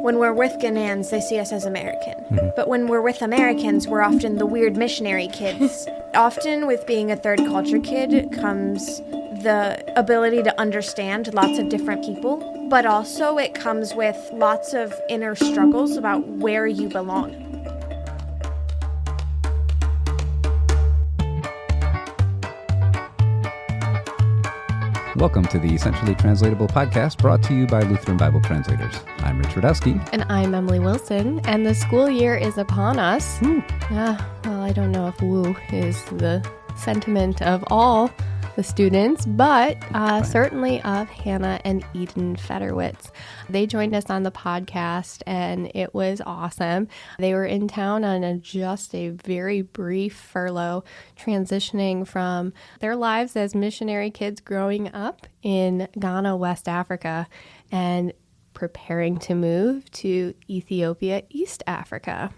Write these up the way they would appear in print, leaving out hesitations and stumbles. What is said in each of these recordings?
when we're with Ghanaians, they see us as American. But when we're with Americans, we're often the weird missionary kids. Often with being a third culture kid comes the ability to understand lots of different people, but also it comes with lots of inner struggles about where you belong. Welcome to the Essentially Translatable podcast brought to you by Lutheran Bible Translators. I'm Rich Radowski. And I'm Emily Wilson, and the school year is upon us. Woo. Well, I don't know if woo is the sentiment of all the students, but certainly of Hannah and Eden Federwitz. They joined us on the podcast, and it was awesome. They were in town on just a very brief furlough, transitioning from their lives as missionary kids growing up in Ghana, West Africa, and preparing to move to Ethiopia, East Africa.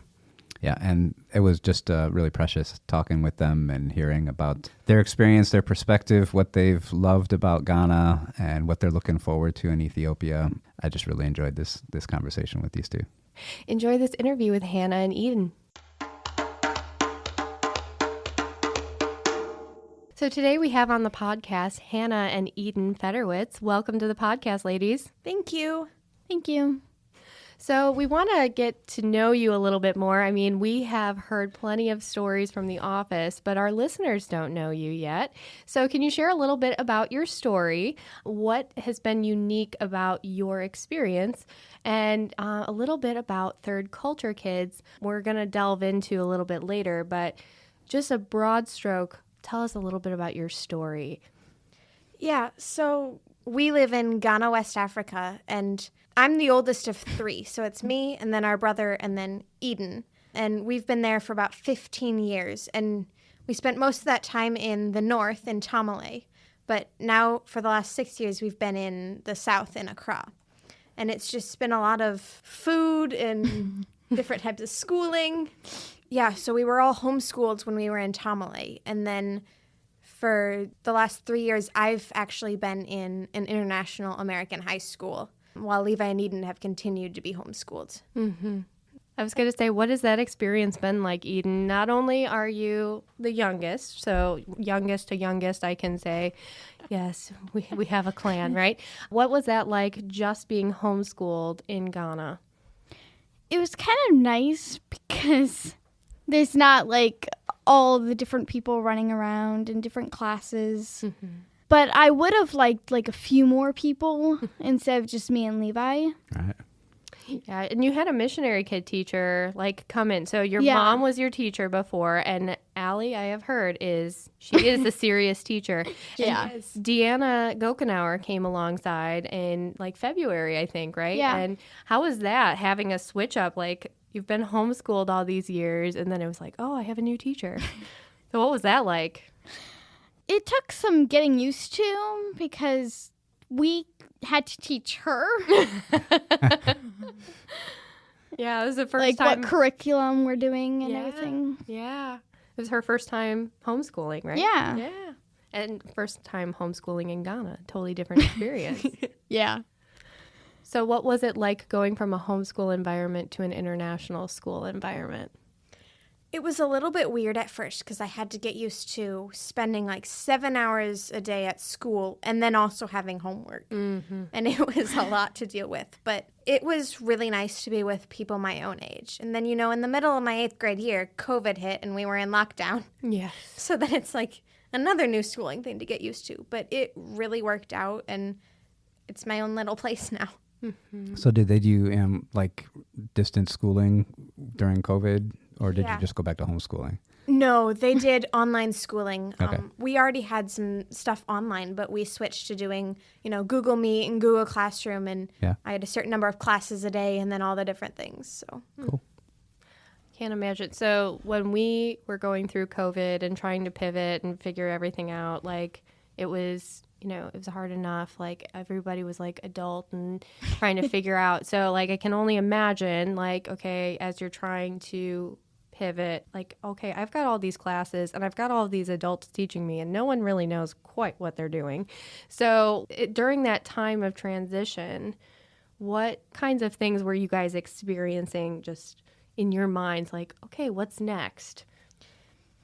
Yeah, and it was just really precious talking with them and hearing about their experience, their perspective, what they've loved about Ghana, and what they're looking forward to in Ethiopia. I just really enjoyed this conversation with these two. Enjoy this interview with Hannah and Eden. So today we have on the podcast Hannah and Eden Federwitz. Welcome to the podcast, ladies. Thank you. Thank you. So we want to get to know you a little bit more. I mean, we have heard plenty of stories from the office, but our listeners don't know you yet. So can you share a little bit about your story? What has been unique about your experience? And a little bit about third culture kids we're going to delve into a little bit later, but just a broad stroke, tell us a little bit about your story. Yeah, so we live in Ghana, West Africa, and I'm the oldest of three, so it's me, and then our brother, and then Eden. And we've been there for about 15 years, and we spent most of that time in the north, in Tamale. But now, for the last 6 years, we've been in the south, in Accra. And it's just been a lot of food and different types of schooling. Yeah, so we were all homeschooled when we were in Tamale, and then for the last 3 years, I've actually been in an international American high school, while Levi and Eden have continued to be homeschooled. Mm-hmm. I was going to say, what has that experience been like, Eden? Not only are you the youngest, so youngest to youngest, I can say, yes, we have a clan, right? What was that like just being homeschooled in Ghana? It was kind of nice because there's not like all the different people running around in different classes. Mm-hmm. But I would have liked like a few more people instead of just me and Levi. Right. Yeah, and you had a missionary kid teacher like come in. So your mom was your teacher before, and Allie, I have heard, she is a serious teacher. Yeah. Deanna Gokenauer came alongside in like February, I think, right? Yeah. And how was that, having a switch up? Like, you've been homeschooled all these years, and then it was like, oh, I have a new teacher. So what was that like? It took some getting used to because we had to teach her. Yeah, it was the first like time. what curriculum we're doing and everything. Yeah. It was her first time homeschooling, right? Yeah. Yeah. And first time homeschooling in Ghana. Totally different experience. Yeah. So what was it like going from a homeschool environment to an international school environment? It was a little bit weird at first because I had to get used to spending like 7 hours a day at school and then also having homework. Mm-hmm. And it was a lot to deal with. But it was really nice to be with people my own age. And then, in the middle of my 8th grade year, COVID hit and we were in lockdown. Yes. So then it's like another new schooling thing to get used to. But it really worked out, and it's my own little place now. Mm-hmm. So did they do like distance schooling during COVID? Or did you just go back to homeschooling? No, they did online schooling. Okay. We already had some stuff online, but we switched to doing, Google Meet and Google Classroom. And I had a certain number of classes a day and then all the different things. So cool. Can't imagine. So when we were going through COVID and trying to pivot and figure everything out, like it was hard enough. Like everybody was like adult and trying to figure out. So like I can only imagine like, okay, as you're trying to pivot, like, okay, I've got all these classes and I've got all of these adults teaching me and no one really knows quite what they're doing. So during that time of transition, what kinds of things were you guys experiencing just in your minds? Like, okay, what's next?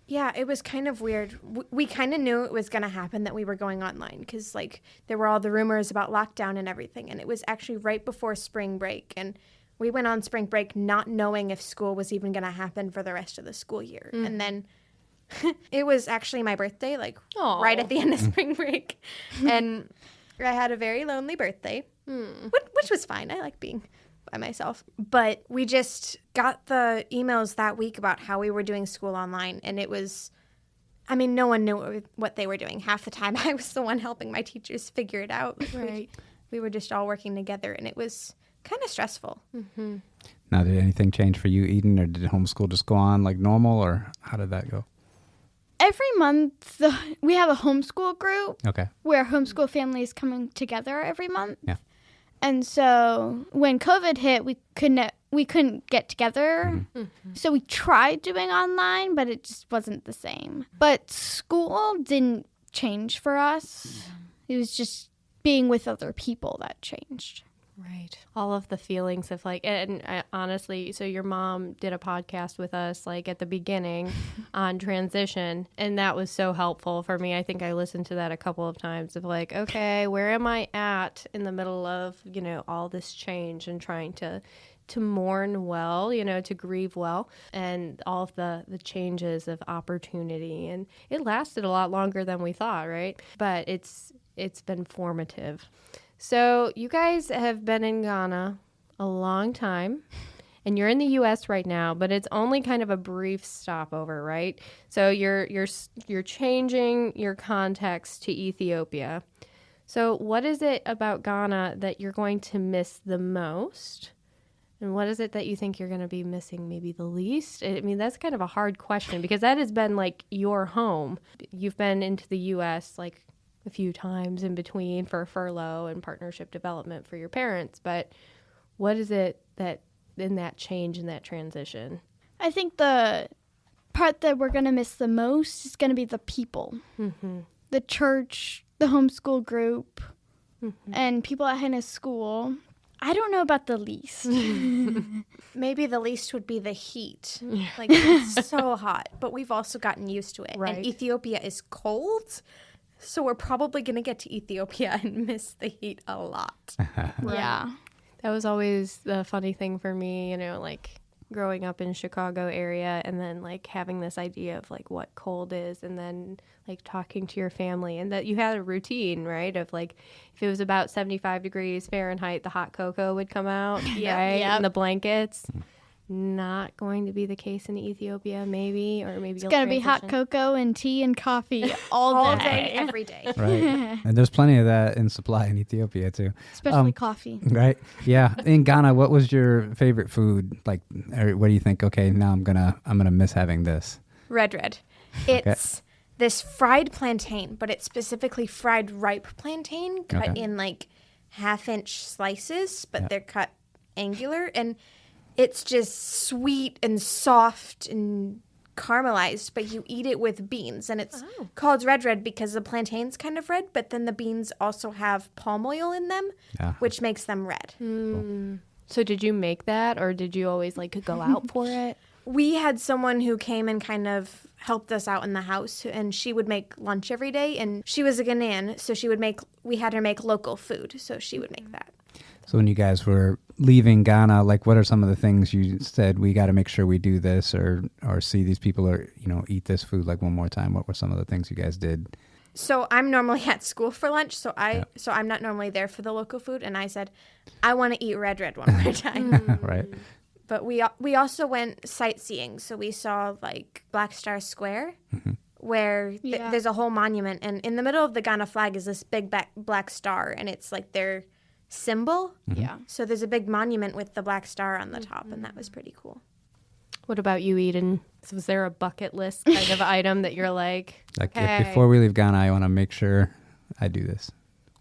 Yeah, it was kind of weird. We kind of knew it was going to happen, that we were going online, because like there were all the rumors about lockdown and everything. And it was actually right before spring break. And we went on spring break not knowing if school was even going to happen for the rest of the school year. And then it was actually my birthday, like right at the end of spring break. And I had a very lonely birthday, which was fine. I like being by myself. But we just got the emails that week about how we were doing school online. And it was, I mean, no one knew what they were doing. Half the time I was the one helping my teachers figure it out. Right. We were just all working together, and it was kind of stressful. Mm-hmm. Now, did anything change for you, Eden, or did homeschool just go on like normal, or how did that go? Every month, we have a homeschool group Okay. where homeschool families coming together every month. Yeah. And so when COVID hit, we couldn't get together. So we tried doing online, but it just wasn't the same. But school didn't change for us. It was just being with other people that changed. Right. All of the feelings of like, and honestly, so your mom did a podcast with us like at the beginning on transition, and that was so helpful for me. I think I listened to that a couple of times of like, okay, where am I at in the middle of, you know, all this change and trying to mourn well, you know, to grieve well, and all of the changes of opportunity. And it lasted a lot longer than we thought, right? But it's been formative. So you guys have been in Ghana a long time, and you're in the U.S. right now, but it's only kind of a brief stopover, right? So you're changing your context to Ethiopia. So what is it about Ghana that you're going to miss the most? And what is it that you think you're going to be missing maybe the least? I mean, that's kind of a hard question, because that has been like your home. You've been into the U.S. like a few times in between for furlough and partnership development for your parents. But what is it that in that change, in that transition? I think the part that we're going to miss the most is going to be the people. The church, the homeschool group, and people at Hannah's school. I don't know about the least. Maybe the least would be the heat. Like, it's so hot, but we've also gotten used to it. Right. And Ethiopia is cold, so we're probably going to get to Ethiopia and miss the heat a lot. Yeah. That was always the funny thing for me, you know, like growing up in Chicago area, and then like having this idea of like what cold is, and then like talking to your family, and that you had a routine, right? Of like, if it was about 75 degrees Fahrenheit, the hot cocoa would come out, right? And the blankets. Not going to be the case in Ethiopia, maybe, or maybe It's going to be hot cocoa and tea and coffee all day. Every day. Right. And there's plenty of that in supply in Ethiopia too. Especially coffee. Right. Yeah. In Ghana, what was your favorite food? Like, or what do you think? Okay, now I'm gonna miss having this. Red. It's this fried plantain, but it's specifically fried ripe plantain cut in like 1/2-inch slices, but they're cut angular, and it's just sweet and soft and caramelized, but you eat it with beans, and it's called red because the plantain's kind of red, but then the beans also have palm oil in them, which makes them red. So did you make that, or did you always like go out for it? We had someone who came and kind of helped us out in the house, and she would make lunch every day, and she was a Ghanaian, so we had her make local food, so she would make that. So when you guys were leaving Ghana, like what are some of the things you said, we got to make sure we do this, or see these people, or, you know, eat this food like one more time? What were some of the things you guys did? So I'm normally at school for lunch, so I'm not normally there for the local food, and I said, I want to eat red one more time. Right. But we also went sightseeing, so we saw like Black Star Square, where there's a whole monument, and in the middle of the Ghana flag is this big black star, and it's like their symbol. Yeah. So there's a big monument with the black star on the top, and that was pretty cool. What about you, Eden? So was there a bucket list kind of item that you're like, Like hey. before we leave Ghana, I want to make sure I do this.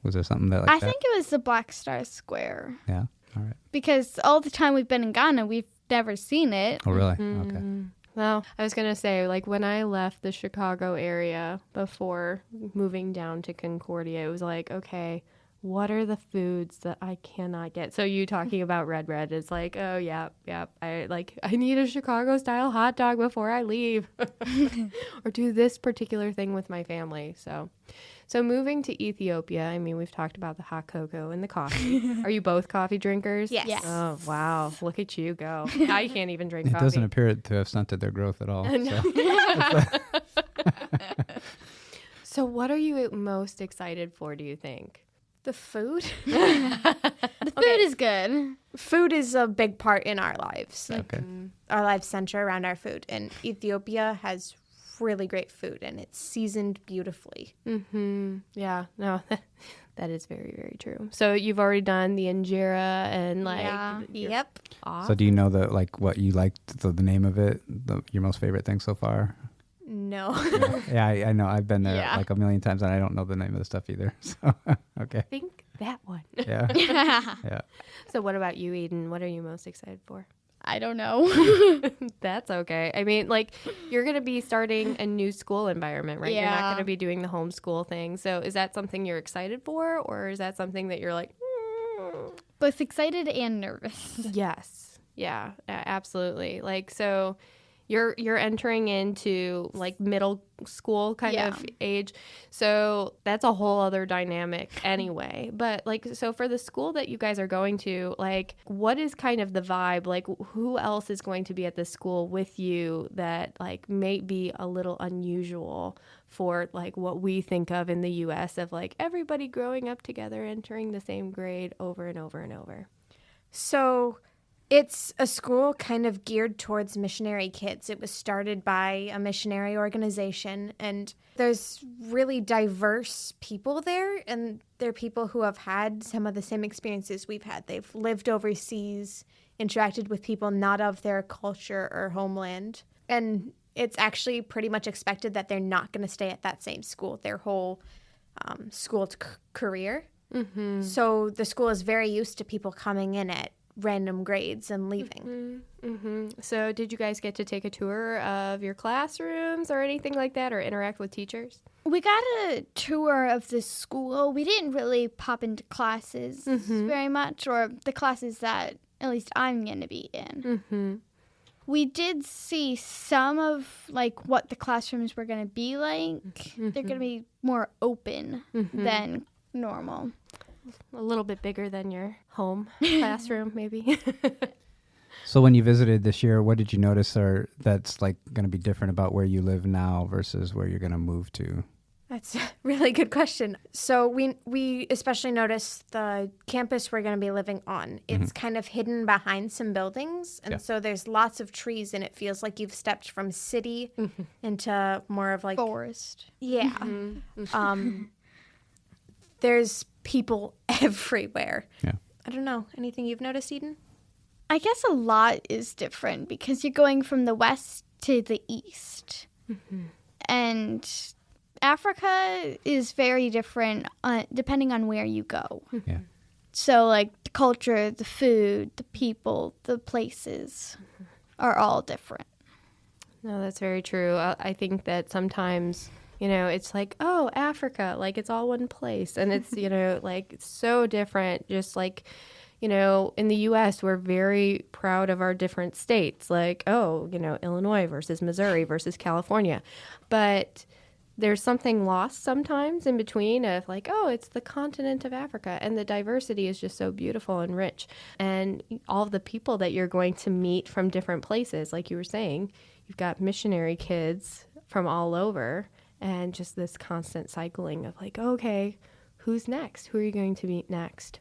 Was there something that I think it was the Black Star Square. Yeah. All right. Because all the time we've been in Ghana, we've never seen it. Oh, really? Okay. Well, I was going to say, like, when I left the Chicago area before moving down to Concordia, it was like, okay, What are the foods that I cannot get? So you talking about red is like, oh yeah. I need a Chicago style hot dog before I leave, or do this particular thing with my family. So moving to Ethiopia, I mean, we've talked about the hot cocoa and the coffee. Are you both coffee drinkers? Yes. Yes. Oh wow, look at you go! I can't even drink It coffee. doesn't appear to have stunted their growth at all. So what are you most excited for, do you think? The food? The food is good. Food is a big part in our lives. Like, Okay. our lives center around our food. And Ethiopia has really great food, and it's seasoned beautifully. Mm-hmm. Yeah, no, that is very, very true. So you've already done the injera and like... Yeah. Yep. So do you know what you liked, the name of it, your most favorite thing so far? No. Yeah, I know. I've been there Yeah. like a million times, and I don't know the name of the stuff either. So, okay. think that one. Yeah. Yeah. So what about you, Eden? What are you most excited for? I don't know. That's okay. I mean, like, you're going to be starting a new school environment, right? You're not Yeah. going to be doing the homeschool thing. So is that something you're excited for, or is that something that you're like, Both excited and nervous. yes. Yeah, absolutely. Like, so you're entering into like middle school kind Yeah. of age. So that's a whole other dynamic anyway. But like, so for the school that you guys are going to, like, what is kind of the vibe? Like, who else is going to be at this school with you that like may be a little unusual for like what we think of in the US of like everybody growing up together, entering the same grade over and over and over? So it's a school kind of geared towards missionary kids. It was started by a missionary organization, and there's really diverse people there, and they're people who have had some of the same experiences we've had. They've lived overseas, interacted with people not of their culture or homeland, and it's actually pretty much expected that they're not going to stay at that same school their whole school career. Mm-hmm. So the school is very used to people coming in at random grades and leaving. So did you guys get to take a tour of your classrooms or anything like that, or interact with teachers? We got a tour of the school. We didn't really pop into classes very much, or the classes that at least I'm going to be in. Mm-hmm. We did see some of like what the classrooms were going to be like. They're going to be more open than normal. A little bit bigger than your home classroom, maybe. So when you visited this year, what did you notice that's like going to be different about where you live now versus where you're going to move to? That's a really good question. So we especially noticed the campus we're going to be living on. It's kind of hidden behind some buildings, and so there's lots of trees, and it feels like you've stepped from city into more of like Forest. yeah. There's people everywhere. Yeah. I don't know. Anything you've noticed, Eden? I guess a lot is different because you're going from the west to the east. And Africa is very different depending on where you go. Yeah. So, like, the culture, the food, the people, the places are all different. No, that's very true. I think that sometimes, it's like, oh, Africa, like it's all one place. And it's, like it's so different. Just like, in the U.S., we're very proud of our different states. Like, oh, Illinois versus Missouri versus California. But there's something lost sometimes in between of like, oh, it's the continent of Africa. And the diversity is just so beautiful and rich. And all of the people that you're going to meet from different places, like you were saying, you've got missionary kids from all over. And just this constant cycling of like, okay, who's next? Who are you going to meet next?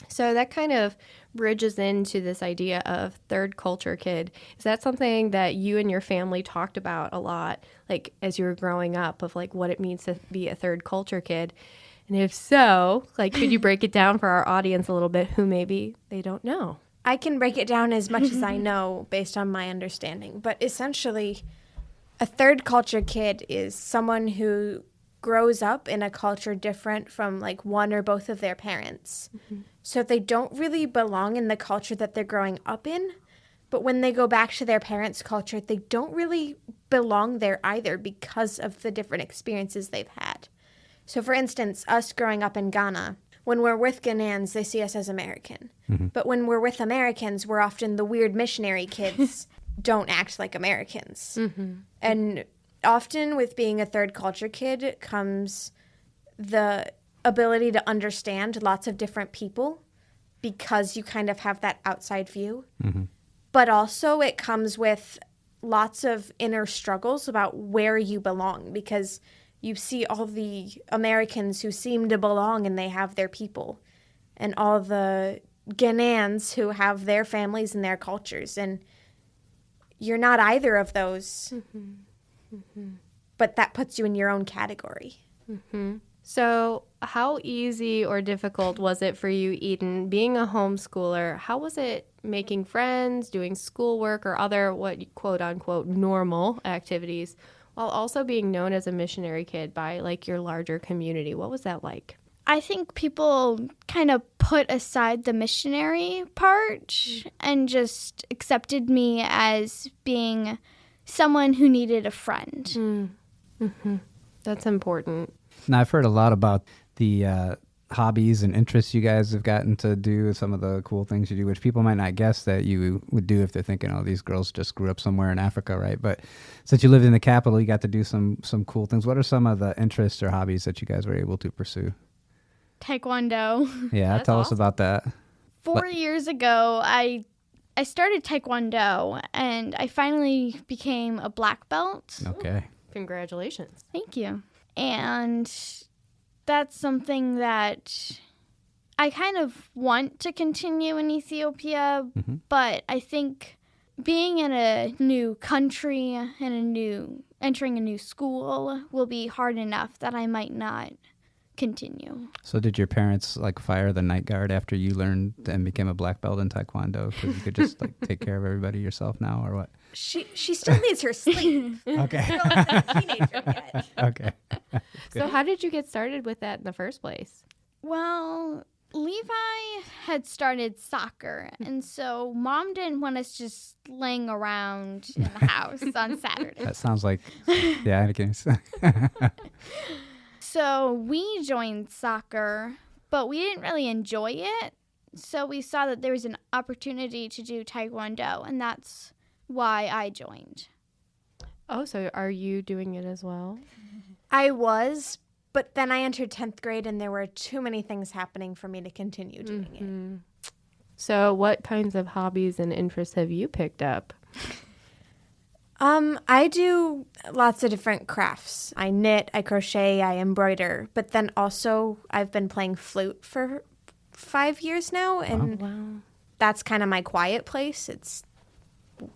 So that kind of bridges into this idea of third culture kid. Is that something that you and your family talked about a lot, like as you were growing up, of like what it means to be a third culture kid? And if so, like, could you break it down for our audience a little bit who maybe they don't know? I can break it down as much as I know based on my understanding. But essentially, a third culture kid is someone who grows up in a culture different from like one or both of their parents. So they don't really belong in the culture that they're growing up in. But when they go back to their parents' culture, they don't really belong there either because of the different experiences they've had. So for instance, us growing up in Ghana, when we're with Ghanaians, they see us as American. But when we're with Americans, we're often the weird missionary kids, don't act like Americans. And often with being a third culture kid comes the ability to understand lots of different people because you kind of have that outside view. But also it comes with lots of inner struggles about where you belong, because you see all the Americans who seem to belong and they have their people, and all the Ghanaians who have their families and their cultures, and you're not either of those. But that puts you in your own category. So how easy or difficult was it for you, Eden, being a homeschooler? How was it making friends, doing schoolwork or other what quote unquote normal activities, while also being known as a missionary kid by like your larger community? What was that like? I think people kind of put aside the missionary part and just accepted me as being someone who needed a friend. That's important. Now, I've heard a lot about the hobbies and interests you guys have gotten to do, some of the cool things you do, which people might not guess that you would do if they're thinking, oh, these girls just grew up somewhere in Africa, right? But since you lived in the capital, you got to do some cool things. What are some of the interests or hobbies that you guys were able to pursue? Taekwondo. Yeah, That's tell us awesome. about that. 4 years ago, I started Taekwondo, and I finally became a black belt. Okay. Congratulations. Thank you. And that's something that I kind of want to continue in Ethiopia, but I think being in a new country and entering a new school will be hard enough that I might not continue. So did your parents like fire the night guard after you learned and became a black belt in Taekwondo because you could just like take care of everybody yourself now, or what? She still needs her sleep. Okay. She's not a teenager yet. Okay. So how did you get started with that in the first place? Well, Levi had started soccer, and so Mom didn't want us just laying around in the house on Saturday. That sounds like, yeah, I guess. So we joined soccer, but we didn't really enjoy it. So we saw that there was an opportunity to do Taekwondo, and that's why I joined. Oh, so are you doing it as well? I was, but then I entered 10th grade and there were too many things happening for me to continue doing it. So what kinds of hobbies and interests have you picked up? I do lots of different crafts. I knit, I crochet, I embroider, but then also I've been playing flute for 5 years now, and that's kind of my quiet place. It's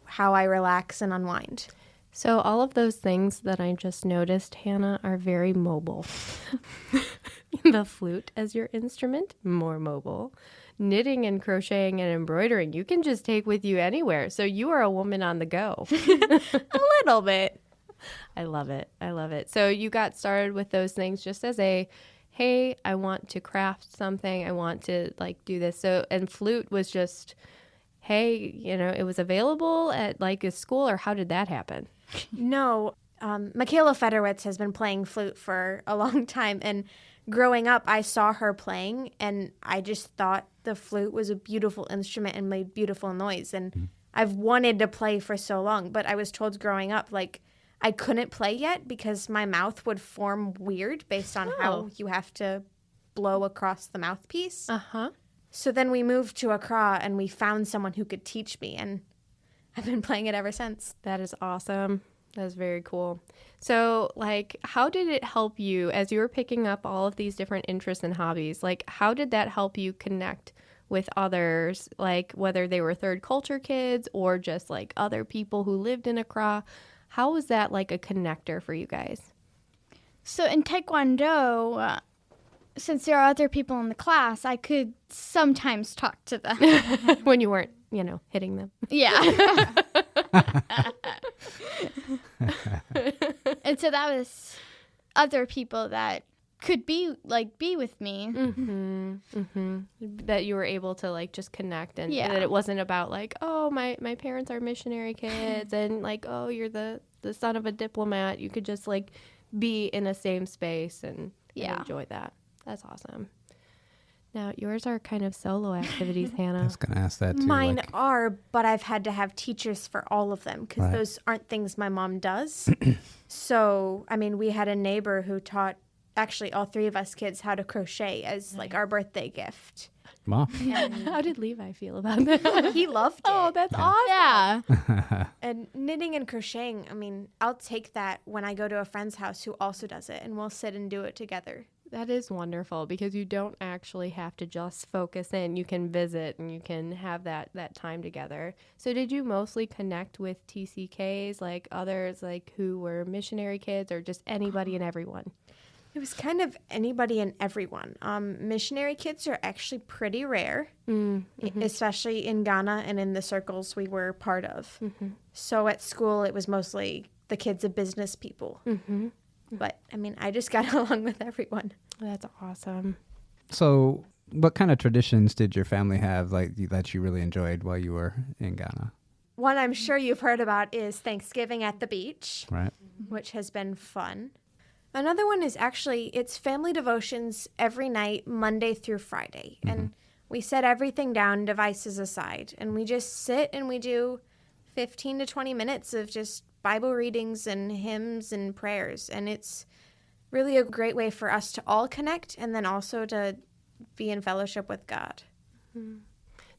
how I relax and unwind. So all of those things that I just noticed, Hannah, are very mobile. The flute as your instrument, more mobile. Knitting and crocheting and embroidering, you can just take with you anywhere. So you are a woman on the go. A little bit. I love it. I love it. So you got started with those things just as a, hey, I want to craft something. I want to like do this. So, and flute was just, hey, you know, it was available at like a school, or how did that happen? No, Michaela Federwitz has been playing flute for a long time, and growing up, I saw her playing, and I just thought the flute was a beautiful instrument and made beautiful noise, and I've wanted to play for so long, but I was told growing up, like, I couldn't play yet because my mouth would form weird based on how you have to blow across the mouthpiece. Uh-huh. So then we moved to Accra, and we found someone who could teach me, and I've been playing it ever since. That is awesome. That is very cool. So, like, how did it help you as you were picking up all of these different interests and hobbies? Like, how did that help you connect with others, like whether they were third culture kids or just like other people who lived in Accra? How was that like a connector for you guys? So in Taekwondo, since there are other people in the class, I could sometimes talk to them. When you weren't, you know, hitting them. Yeah. And so that was other people that could be with me. That you were able to like just connect, and Yeah. that it wasn't about like, oh, my parents are missionary kids and like, oh, you're the son of a diplomat. You could just like be in a same space and Yeah. enjoy that. That's awesome. Now, yours are kind of solo activities, I Hannah. was going to ask that too. Mine like- are, but I've had to have teachers for all of them because Right. those aren't things my mom does. So, I mean, we had a neighbor who taught actually all three of us kids how to crochet as like our birthday gift. Wow. How did Levi feel about that? He loved it. Oh, that's awesome. Yeah. And knitting and crocheting, I mean, I'll take that when I go to a friend's house who also does it, and we'll sit and do it together. That is wonderful because you don't actually have to just focus in. You can visit and you can have that time together. So did you mostly connect with T.C.Ks, like others like who were missionary kids, or just anybody and everyone? It was kind of anybody and everyone. Missionary kids are actually pretty rare, especially in Ghana and in the circles we were part of. So at school, it was mostly the kids of business people. But, I mean, I just got along with everyone. That's awesome. So what kind of traditions did your family have like that you really enjoyed while you were in Ghana? One I'm sure you've heard about is Thanksgiving at the beach, Right. which has been fun. Another one is actually, it's family devotions every night, Monday through Friday. And we set everything down, devices aside, and we just sit and we do 15 to 20 minutes of just Bible readings and hymns and prayers. And it's really a great way for us to all connect and then also to be in fellowship with God.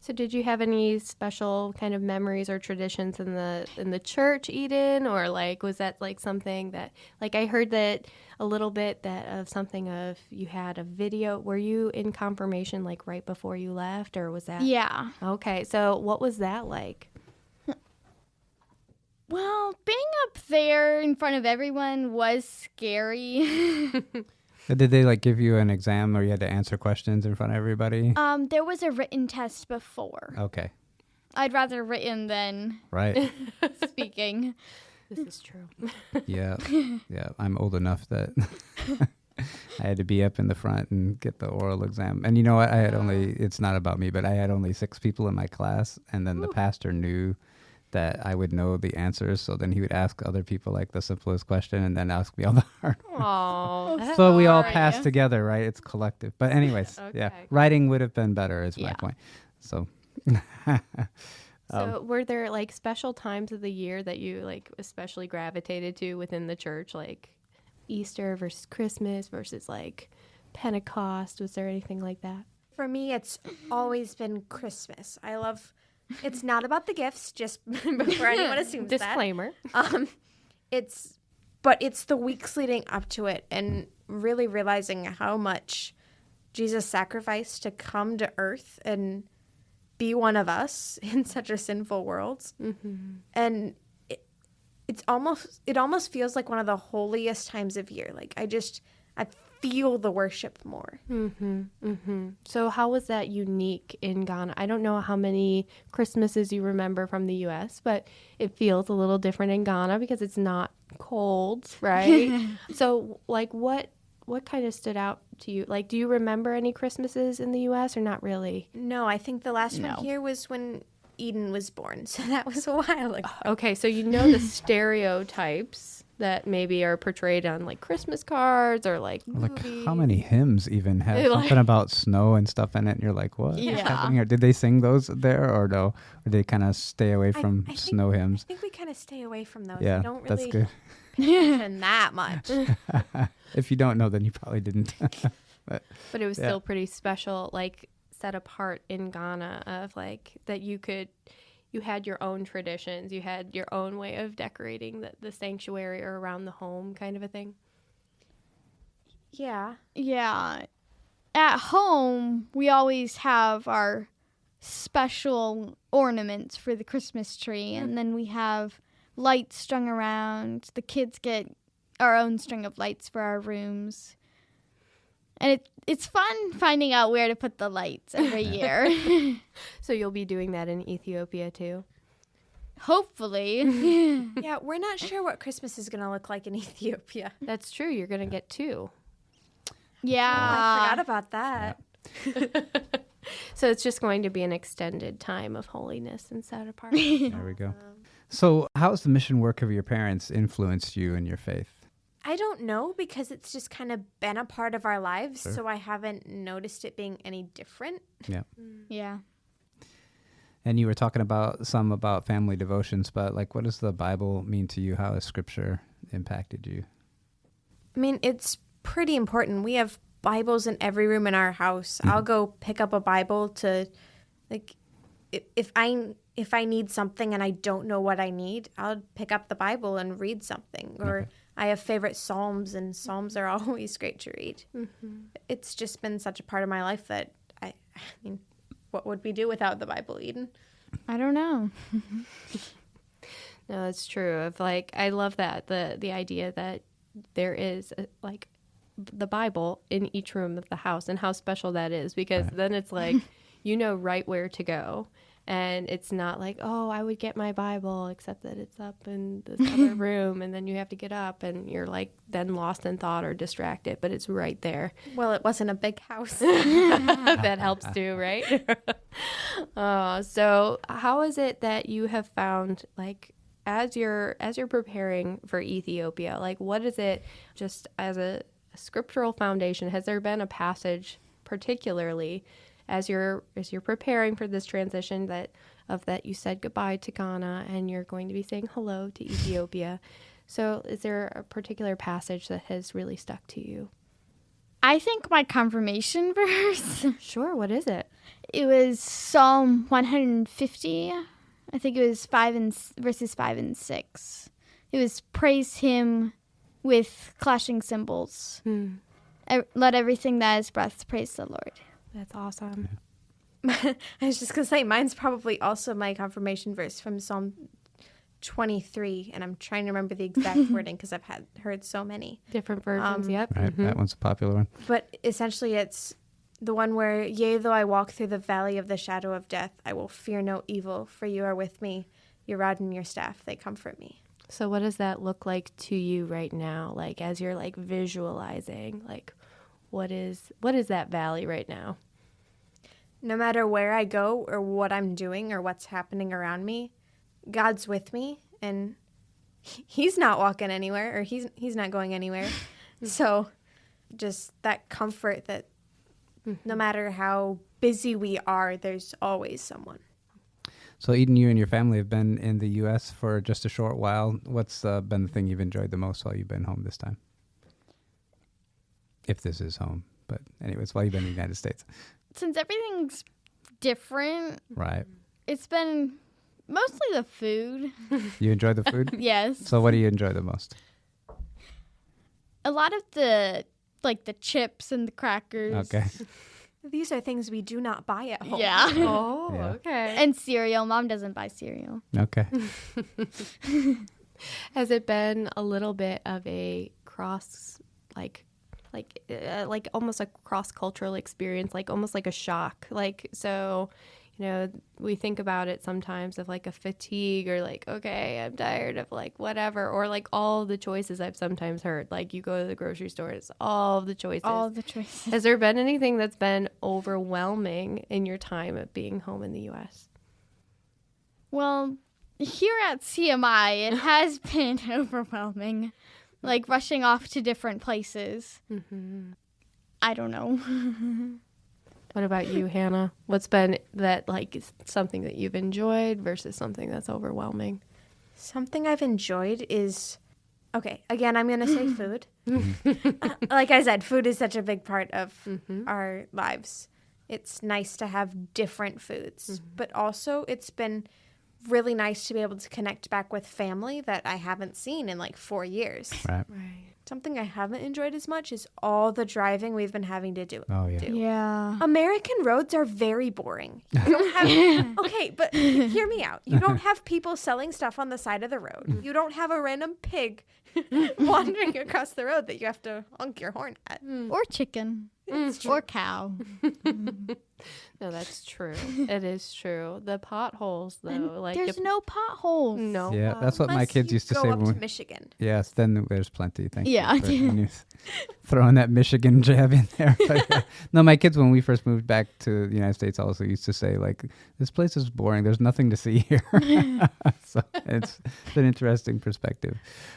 So did you have any special kind of memories or traditions in the church, Eden, or like was that like something that like I heard that a little bit that of something of you had a video. Were you in confirmation like right before you left, or was that? Yeah. Okay, so what was that like? Well, being up there in front of everyone was scary. Did they like give you an exam or you had to answer questions in front of everybody? There was a written test before. Okay. I'd rather written than Right. speaking. This is true. Yeah. Yeah. I'm old enough that I had to be up in the front and get the oral exam. And you know what? It's not about me, but I had only 6 people in my class. And then the pastor knew that I would know the answers. So then he would ask other people like the simplest question and then ask me all the hard ones. Oh, So we all sorry. passed together, right? It's collective. But anyways, yeah. Okay. Writing would have been better is my Yeah. point. So so were there like special times of the year that you like especially gravitated to within the church, like Easter versus Christmas versus like Pentecost? Was there anything like that? For me, it's always been Christmas. I love, it's not about the gifts, just before anyone assumes that. Disclaimer. It's the weeks leading up to it and really realizing how much Jesus sacrificed to come to earth and be one of us in such a sinful world. And it almost feels like one of the holiest times of year. Like I feel the worship more. So how was that unique in Ghana? I don't know how many Christmases you remember from the U.S., but it feels a little different in Ghana because it's not cold, right? So like what kind of stood out to you? Like, do you remember any Christmases in the U.S. or not really? No, I think the last No. one here was when Eden was born. So that was a while ago. Okay, so you know the stereotypes that maybe are portrayed on like Christmas cards or like like movies. how many hymns even have Like- something about snow and stuff in it? And you're like, what? What's Yeah. happening here? Did they sing those there or no? Or they kind of stay away from I think- snow hymns? I think we kind of stay away from those. Yeah, I don't that's really good. pay attention that much. If you don't know, then you probably didn't. But it was Yeah. still pretty special, like set apart in Ghana of like that you had your own traditions, you had your own way of decorating the sanctuary or around the home kind of a thing. Yeah. Yeah. At home, we always have our special ornaments for the Christmas tree, and then we have lights strung around. The kids get our own string of lights for our rooms. And it's fun finding out where to put the lights every year. So you'll be doing that in Ethiopia too. Hopefully. Yeah, we're not sure what Christmas is going to look like in Ethiopia. That's true. You're going to get 2. Yeah. I forgot about that. So it's just going to be an extended time of holiness and set apart. There we go. So how's the mission work of your parents influenced you in your faith? I don't know, because it's just kind of been a part of our lives, Sure. so I haven't noticed it being any different. Yeah. Yeah. And you were talking about family devotions, but like, what does the Bible mean to you? How has Scripture impacted you? I mean, it's pretty important. We have Bibles in every room in our house. I'll go pick up a Bible to, like, if I need something and I don't know what I need, I'll pick up the Bible and read something. Or I have favorite Psalms, and Psalms are always great to read. It's just been such a part of my life that I mean, what would we do without the Bible, Eden? I don't know. No, it's true. Of like, I love that the idea that there is like the Bible in each room of the house, and how special that is, because then it's like you know right where to go, and it's not like, oh, I would get my Bible, except that it's up in this other room, and then you have to get up, and you're like then lost in thought or distracted, but it's right there. Well, it wasn't a big house. That helps too, right? So how is it that you have found, like, as you're preparing for Ethiopia, like, what is it, just as a scriptural foundation, has there been a passage particularly as you're preparing for this transition that you said goodbye to Ghana and you're going to be saying hello to Ethiopia? So is there a particular passage that has really stuck to you? I think my confirmation verse, Sure, what is it? it was Psalm 150. I think it was verses 5 and 6. It was praise him with clashing cymbals. Let everything that is breath praise the Lord. That's awesome. I was just going to say, mine's probably also my confirmation verse from Psalm 23, and I'm trying to remember the exact wording because I've heard so many. Different versions, yep. Right, that one's a popular one. But essentially it's the one where, yea, though I walk through the valley of the shadow of death, I will fear no evil, for you are with me. Your rod and your staff, they comfort me. So what does that look like to you right now? Like, as you're like visualizing, like, what is that valley right now? No matter where I go or what I'm doing or what's happening around me, God's with me, and he's not walking anywhere, or he's not going anywhere. So just that comfort that no matter how busy we are, there's always someone. So Eden, you and your family have been in the U.S. for just a short while. What's been the thing you've enjoyed the most while you've been home this time? If this is home. But anyways, while you've been in the United States. Since everything's different, Right. it's been mostly the food. You enjoy the food? Yes. So what do you enjoy the most? A lot of the chips and the crackers. Okay. These are things we do not buy at home. Yeah. Oh, Yeah. okay. And cereal. Mom doesn't buy cereal. Okay. Has it been a little bit of a cross, like almost a cross-cultural experience, like almost like a shock? Like, so, you know, we think about it sometimes of like a fatigue, or like, okay, I'm tired of like whatever, or like all the choices I've sometimes heard. Like, you go to the grocery store, it's all of the choices. All the choices. Has there been anything that's been overwhelming in your time of being home in the U.S.? Well, here at CMI, it has been overwhelming. Like rushing off to different places. I don't know. What about you, Hannah? What's been that, like, is something that you've enjoyed versus something that's overwhelming? Something I've enjoyed is, okay, again, I'm going to say food. Like I said, food is such a big part of our lives. It's nice to have different foods, but also it's been really nice to be able to connect back with family that I haven't seen in like 4 years. Right. Right. Something I haven't enjoyed as much is all the driving we've been having to do. Oh, yeah. Yeah. American roads are very boring. You don't have, okay, but hear me out. You don't have people selling stuff on the side of the road. You don't have a random pig wandering across the road that you have to honk your horn at. Or chicken. Or cow. No, that's true. It is true. The potholes, though, And like there's no potholes. no. Yeah, that's what my Unless kids you used to go say up when to we, Michigan. yes, then there's plenty. Thank Yeah. you for when you throwing that Michigan jab in there. But, yeah. No, my kids, when we first moved back to the United States, also used to say, like, this place is boring. There's nothing to see here. So it's an interesting perspective.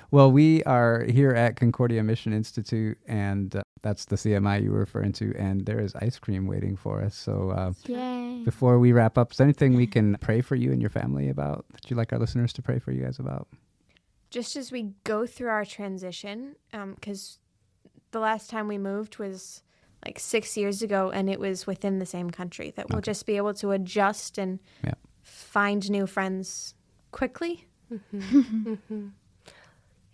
Well, we are here at Concordia Mission Institute, and that's the CMI you were referring to, and there is ice cream waiting for us. So Yay. before we wrap up, is there anything we can pray for you and your family about that you'd like our listeners to pray for you guys about? Just as we go through our transition, because the last time we moved was like 6 years ago, and it was within the same country, that we'll just be able to adjust and find new friends quickly.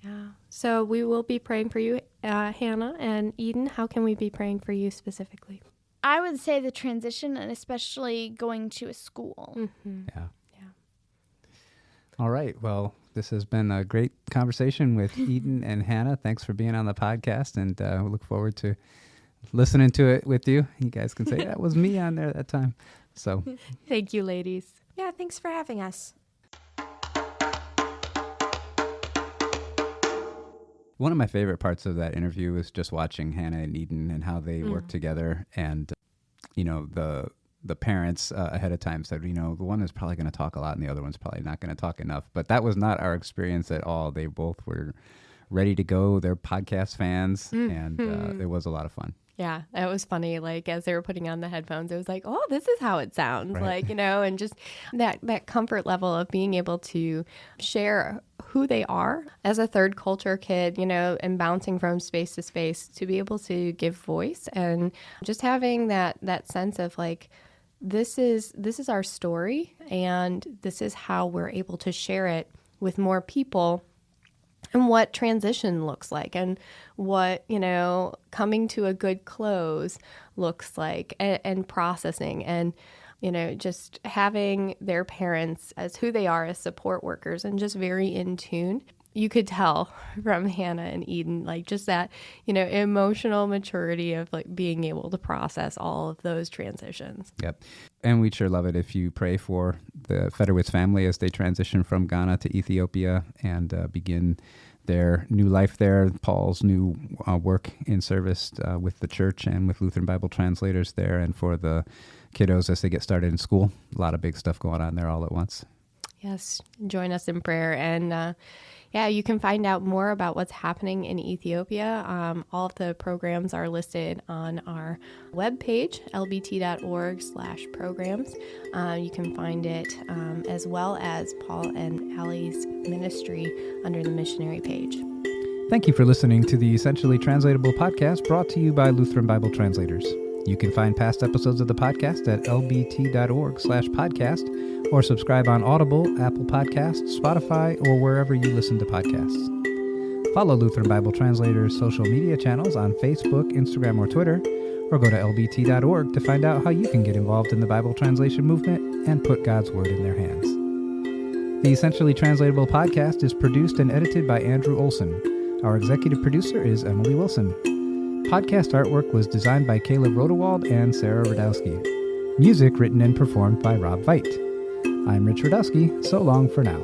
Yeah. So we will be praying for you, Hannah and Eden. How can we be praying for you specifically? I would say the transition, and especially going to a school. Yeah. All right. Well, this has been a great conversation with Eden and Hannah. Thanks for being on the podcast, and we look forward to listening to it with you. You guys can say, that was me on there that time. So Thank you, ladies. Yeah, thanks for having us. one of my favorite parts of that interview was just watching Hannah and Eden and how they work together. And, you know, the parents ahead of time said, you know, the one is probably going to talk a lot and the other one's probably not going to talk enough. But that was not our experience at all. They both were ready to go. They're podcast fans, and it was a lot of fun. Yeah, it was funny. Like, as they were putting on the headphones, it was like, oh, this is how it sounds. Right. Like, you know, and just that comfort level of being able to share who they are as a third culture kid, you know, and bouncing from space to space to be able to give voice and just having that sense of like, this is our story and this is how we're able to share it with more people. And what transition looks like and what, you know, coming to a good close looks like and processing and, you know, just having their parents as who they are as support workers and just very in tune. You could tell from Hannah and Eden, like just that, you know, emotional maturity of like being able to process all of those transitions. Yep. And we'd sure love it if you pray for the Federwitz family as they transition from Ghana to Ethiopia and begin their new life there. Paul's new work in service with the church and with Lutheran Bible translators there, and for the kiddos as they get started in school. A lot of big stuff going on there all at once. Yes. Join us in prayer. And yeah, you can find out more about what's happening in Ethiopia. All of the programs are listed on our webpage, lbt.org/programs. You can find it as well as Paul and Allie's ministry under the missionary page. Thank you for listening to the Essentially Translatable podcast brought to you by Lutheran Bible Translators. You can find past episodes of the podcast at lbt.org/podcast or subscribe on Audible, Apple Podcasts, Spotify, or wherever you listen to podcasts. Follow Lutheran Bible Translators' social media channels on Facebook, Instagram, or Twitter, or go to lbt.org to find out how you can get involved in the Bible translation movement and put God's Word in their hands. The Essentially Translatable podcast is produced and edited by Andrew Olson. Our executive producer is Emily Wilson. Podcast artwork was designed by Caleb Rodewald and Sarah Radowski. Music written and performed by Rob Veit. I'm Rich Radowski. So long for now.